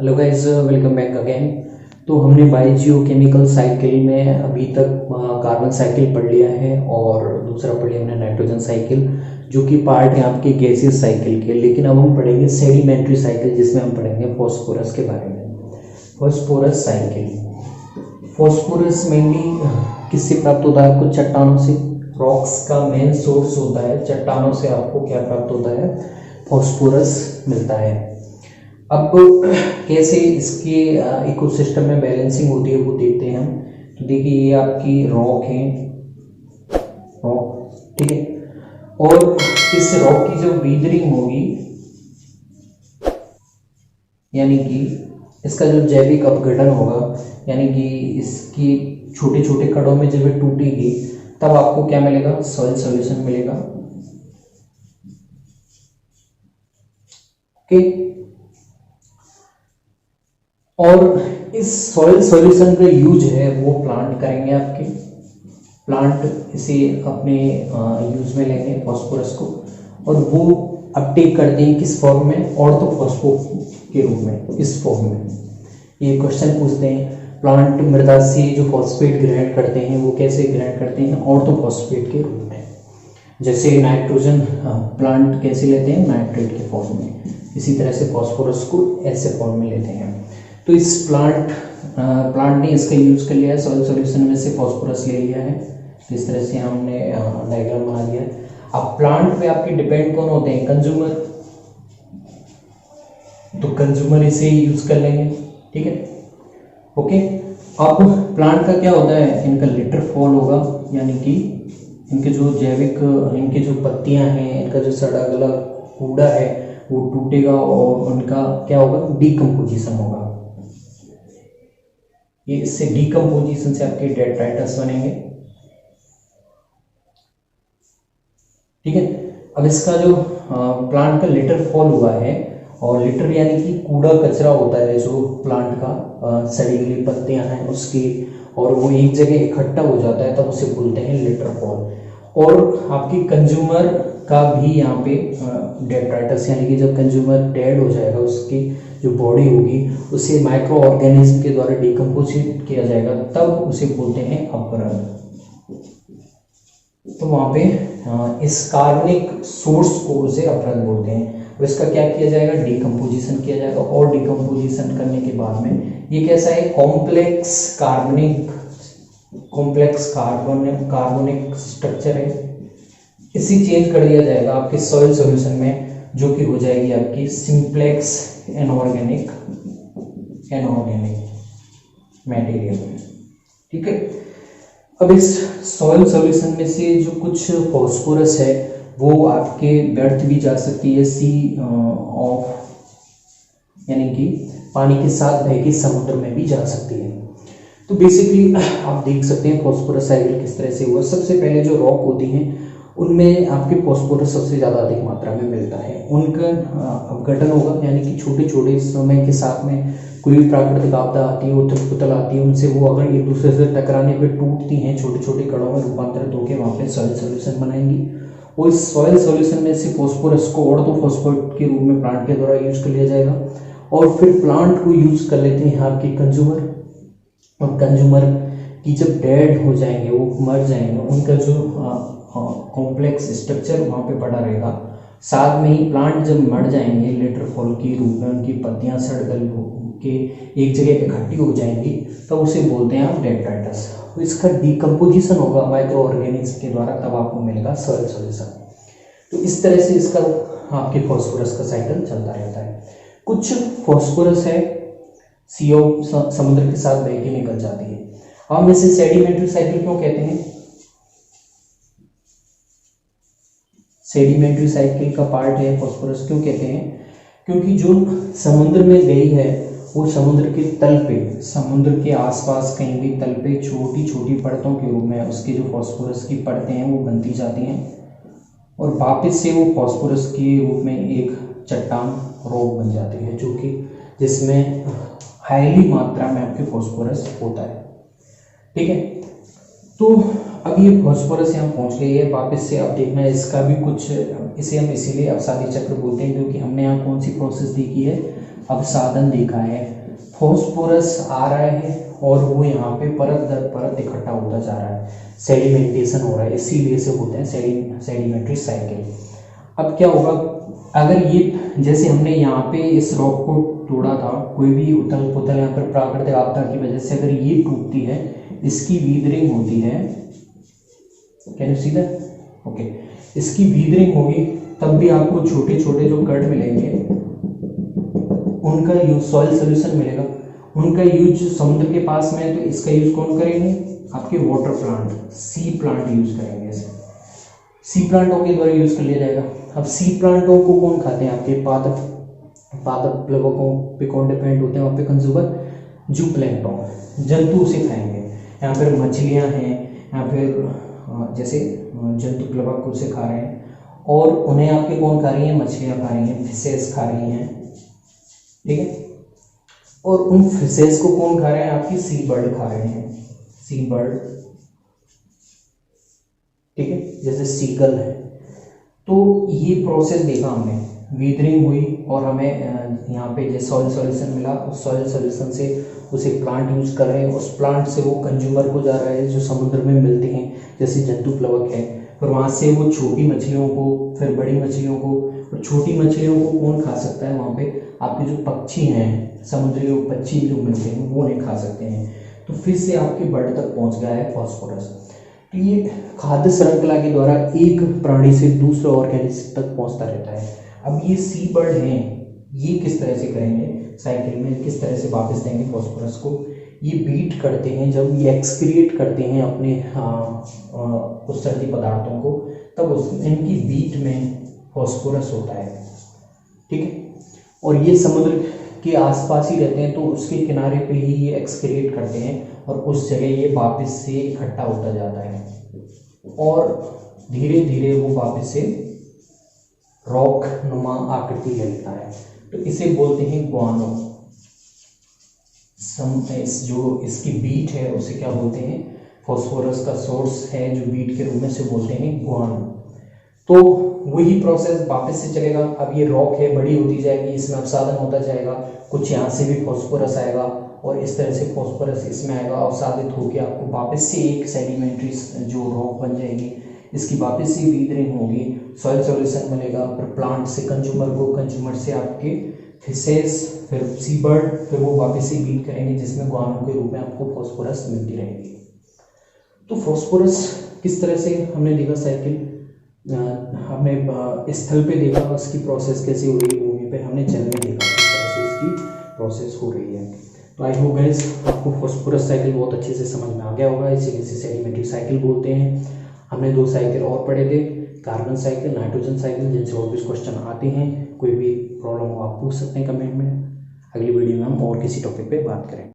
Hello guys, welcome back again. तो हमने biogeochemical cycle में अभी तक कार्बन साइकिल पढ़ लिया है और दूसरा पढ़ लिया हमने नाइट्रोजन साइकिल, जो कि पार्ट है आपके गैसियस साइकिल के। लेकिन अब हम पढ़ेंगे सेडिमेंट्री साइकिल, जिसमें हम पढ़ेंगे फॉस्फोरस के बारे में। Phosphorus cycle. फॉस्फोरस मेनली किससे प्राप्त होता है? आपको चट्टानों से। रॉक्स का मेन सोर्स होता है, चट्टानों से आपको क्या प्राप्त होता है? फॉस्फोरस मिलता है। अब कैसे इसके इकोसिस्टम में बैलेंसिंग होती है वो देखते हैं हम। तो देखिए, ये आपकी रॉक है, रॉक, ठीक है। और इस रॉक की जो वीदरिंग होगी, यानी कि इसका जो जैविक अपघटन होगा, यानी कि इसकी छोटे छोटे कणों में जब ये टूटेगी तब आपको क्या मिलेगा? सॉइल सॉल्यूशन मिलेगा। ओके। और इस सॉइल सॉल्यूशन का यूज है वो प्लांट करेंगे आपके। प्लांट इसे अपने यूज में लेंगे फॉस्फोरस को, और वो अपटेक करते हैं किस फॉर्म में? ऑर्थोफॉस्फो के रूप में, इस फॉर्म में। ये क्वेश्चन पूछते हैं, प्लांट मृदा से जो फॉस्फेट ग्रहण करते हैं वो कैसे ग्रहण करते हैं? ऑर्थोफॉस्फेट के रूप में। जैसे नाइट्रोजन प्लांट कैसे लेते हैं? नाइट्रेट के फॉर्म में। इसी तरह से फॉस्फोरस को ऐसे फॉर्म में लेते हैं। तो इस प्लांट ने इसका यूज कर लिया है, सॉइल सॉल्यूशन में से फॉस्फोरस ले लिया है। तो इस तरह से हमने डायग्राम बना दिया है। अब प्लांट पे आपके डिपेंड कौन होते हैं? कंज्यूमर। तो कंज्यूमर इसे यूज कर लेंगे, ठीक है, ओके। अब प्लांट का क्या होता है? इनका लिटर फॉल होगा, यानी कि इनके जो जैविक, इनके जो पत्तियां हैं, इनका जो सड़ा गला कूड़ा है वो टूटेगा और उनका क्या होगा? डीकम्पोजिशन होगा। ये इससे डीकम्पोजिशन से आपके डेट्राइटस बनेंगे, ठीक है। अब इसका जो प्लांट का लिटर फॉल हुआ है, और लिटर यानी कि कूड़ा कचरा होता है जो प्लांट का सड़ी गली पत्तियां हैं उसकी, और वो एक जगह इकट्ठा हो जाता है, तब उसे बोलते हैं लिटर फॉल। और आपकी कंज्यूमर का भी यहाँ पे डेट्राइटस, यानी कि जब कंज्यूमर डेड हो जाएगा, उसकी जो बॉडी होगी उसे माइक्रो ऑर्गेनिज्म के द्वारा डिकम्पोजिट किया जाएगा, तब उसे बोलते हैं अपघटन। तो वहाँ पे इस कार्बनिक सोर्स को उसे अपघटन बोलते हैं। तो इसका क्या किया जाएगा? डिकम्पोजिशन किया जाएगा, और डिकम्पोजिशन करने के बाद में ये कैसा है? कॉम्प्लेक्स कार्बोनिक स्ट्रक्चर है। इसी चेंज कर दिया जाएगा आपके सॉइल सॉल्यूशन में, जो कि हो जाएगी आपकी सिंप्लेक्स इनऑर्गेनिक मटेरियल, ठीक है। अब इस सॉइल सॉल्यूशन में से जो कुछ फॉस्फोरस है वो आपके व्यर्थ भी जा सकती है, यानी कि पानी के साथ बह के समुद्र में भी जा सकती है। तो बेसिकली आप देख सकते हैं फॉस्फोरस साइकिल किस तरह से हुआ। सबसे पहले जो रॉक होती हैं उनमें आपके फॉस्फोरस सबसे ज़्यादा अधिक मात्रा में मिलता है। उनका अपघटन होगा, यानी कि छोटे छोटे समय के साथ में कोई भी प्राकृतिक आपदा आती है, उथल पुथल आती है, उनसे वो अगर एक दूसरे से टकराने पे टूटती हैं, छोटे छोटे कणों में रूपांतरित होकर वहाँ पे सॉइल सॉल्यूशन बनाएंगी। और इस सॉइल सॉल्यूशन में से फॉस्फोरस को ऑर्थोफॉस्फेट के रूप में प्लांट के द्वारा यूज कर लिया जाएगा, और फिर प्लांट को यूज कर लेते हैं आपके कंज्यूमर। और कंज्यूमर की जब डेड हो जाएंगे, वो मर जाएंगे, उनका जो कॉम्प्लेक्स स्ट्रक्चर वहाँ पे पड़ा रहेगा। साथ में ही प्लांट जब मर जाएंगे लेटर फॉल के रूप में, उनकी पत्तियां सड़ गल के एक जगह इकट्ठी हो जाएंगी, तो उसे बोलते हैं आप डेट्राइटस। तो इसका डिकम्पोजिशन होगा माइक्रो ऑर्गेनिज्म के द्वारा, तब आपको मिलेगा सॉइल सॉल्यूशन। तो इस तरह से इसका आपके फॉस्फोरस का साइकिल चलता रहता है। कुछ फॉस्फोरस है CO समुद्र के साथ बह के निकल जाती है। हम इसे सेडिमेंट्री साइकिल क्यों कहते हैं? सेडिमेंट्री साइकिल का पार्ट है फॉस्फोरस, क्यों कहते हैं? क्योंकि जो समुद्र में गई है वो समुद्र के तल पे, समुद्र के आसपास कहीं भी तल पे छोटी छोटी परतों के रूप में उसकी जो फॉस्फोरस की परतें हैं वो बनती जाती हैं, और वापस से वो फॉस्फोरस के रूप में एक चट्टान रॉक बन जाती है, जो कि जिसमें हाईली मात्रा में आपके फॉस्फोरस होता है, ठीक है। तो अब ये फॉस्फोरस यहाँ पहुँच गई है वापस से। अब देखना है इसका भी कुछ, इसे हम इसीलिए अवसादी चक्र बोलते हैं क्योंकि हमने यहाँ कौन सी प्रोसेस देखी है? अवसादन देखा है। फॉस्फोरस आ रहा है और वो यहाँ पे परत दर परत इकट्ठा होता जा रहा है, सेडिमेंटेशन हो रहा है, इसीलिए से होते हैं सेडिमेंट्री साइकिल। अब क्या होगा, अगर ये जैसे हमने यहाँ पे इस रॉक को तोड़ा था, कोई भी उथल पुथल यहाँ पर प्राकृतिक आपदा की वजह से अगर ये टूटती है, इसकी वीदरिंग होती है, can you see that? Okay, इसकी वीदरिंग होगी, तब भी आपको छोटे छोटे जो कण मिलेंगे उनका यूज, सॉइल सोल्यूशन मिलेगा, उनका यूज समुद्र के पास में है, तो इसका यूज कौन करेंगे? आपके वाटर प्लांट, सी प्लांट यूज करेंगे इसे, सी प्लांटों के द्वारा यूज कर लिया जाएगा। अब सी प्लांटों को कौन खाते हैं? आपके पादप प्लवकों पे कौन डिपेंड होते हैं? वहाँ पे कंज्यूमर जूप्लैंक्टन, जंतु उसे खाएंगे। यहाँ पर मछलियाँ हैं, यहाँ पर जैसे जंतु प्लवक उसे खा रहे हैं, और उन्हें आपके कौन खा रही हैं? मछलियाँ खा रही हैं, फिशेस खा रही हैं, ठीक है। और उन फिशेस को कौन खा रहे हैं? आपकी सी बर्ड खा रहे हैं, सी बर्ड, ठीक है, जैसे सीगल है। तो ये प्रोसेस देखा हमने, वीदरिंग हुई और हमें यहाँ पे जो सॉइल सॉल्यूशन मिला, उस सॉइल सॉल्यूशन से उसे प्लांट यूज कर रहे हैं, उस प्लांट से वो कंज्यूमर को जा रहा है जो समुद्र में मिलते हैं, जैसे जंतु प्लवक है, फिर वहाँ से वो छोटी मछलियों को, फिर बड़ी मछलियों को, और छोटी मछलियों को कौन खा सकता है? वहाँ पे आपके जो पक्षी हैं, समुद्री पक्षी जो मिलते हैं वो नहीं खा सकते हैं। तो फिर से आपके बर्ड तक पहुँच गया है फॉस्फोरस। तो ये खाद्य श्रृंखला के द्वारा एक प्राणी से दूसरे ऑर्गेनिज्म तक पहुँचता रहता है। अब ये सी बर्ड हैं, ये किस तरह से करेंगे साइकिल में, किस तरह से वापस देंगे फॉस्फोरस को? ये बीट करते हैं, जब ये एक्सक्रिएट करते हैं अपने उत्सर्जी पदार्थों को, तब इनकी बीट में फॉस्फोरस होता है, ठीक है। और ये समुद्र के आसपास ही रहते हैं, तो उसके किनारे पे ही ये एक्सक्रिएट करते हैं और उस जगह ये वापस से इकट्ठा होता जाता है और धीरे धीरे वो वापस से रॉक नुमा आकृति ले लेता है। तो इसे बोलते हैं ग्वानो। जो इसकी बीट है उसे क्या बोलते हैं? फॉस्फोरस का सोर्स है जो बीट के रूप में से बोलते हैं ग्वानो। तो वही प्रोसेस वापस से चलेगा। अब ये रॉक है, बड़ी होती जाएगी, इसमें अवसादन होता जाएगा, कुछ यहाँ से भी फॉस्फोरस आएगा और इस तरह से फॉस्फोरस इसमें आएगा, अवसादित होकर आपको वापस से एक सेडिमेंट्री जो रॉक बन जाएगी, इसकी वापस से वीदरिंग होगी, सॉइल सॉल्यूशन मिलेगा, फिर प्लांट से कंज्यूमर को, कंज्यूमर से आपके फिशेस, फिर सी बर्ड, फिर वो वापस से बीट करेंगे जिसमें ग्वानो के रूप में आपको फॉस्फोरस मिलती रहेगी। तो फॉस्फोरस किस तरह से हमने देखा साइकिल, हमने स्थल पे देखा उसकी प्रोसेस कैसे हो रही है, भूमि पे हमने जल में देखा किस तरह से इसकी प्रोसेस हो रही है। तो आई होप गाइस आपको फॉस्फोरस साइकिल बहुत अच्छे से समझ में आ गया होगा, इसीलिए इसे सेडिमेंट्री साइकिल बोलते हैं। हमने 2 साइकिल और पढ़े थे, कार्बन साइकिल, नाइट्रोजन साइकिल, जिनसे और भी क्वेश्चन आते हैं। कोई भी प्रॉब्लम हो आप पूछ सकते हैं कमेंट में। अगली वीडियो में हम और किसी टॉपिक पे बात करें।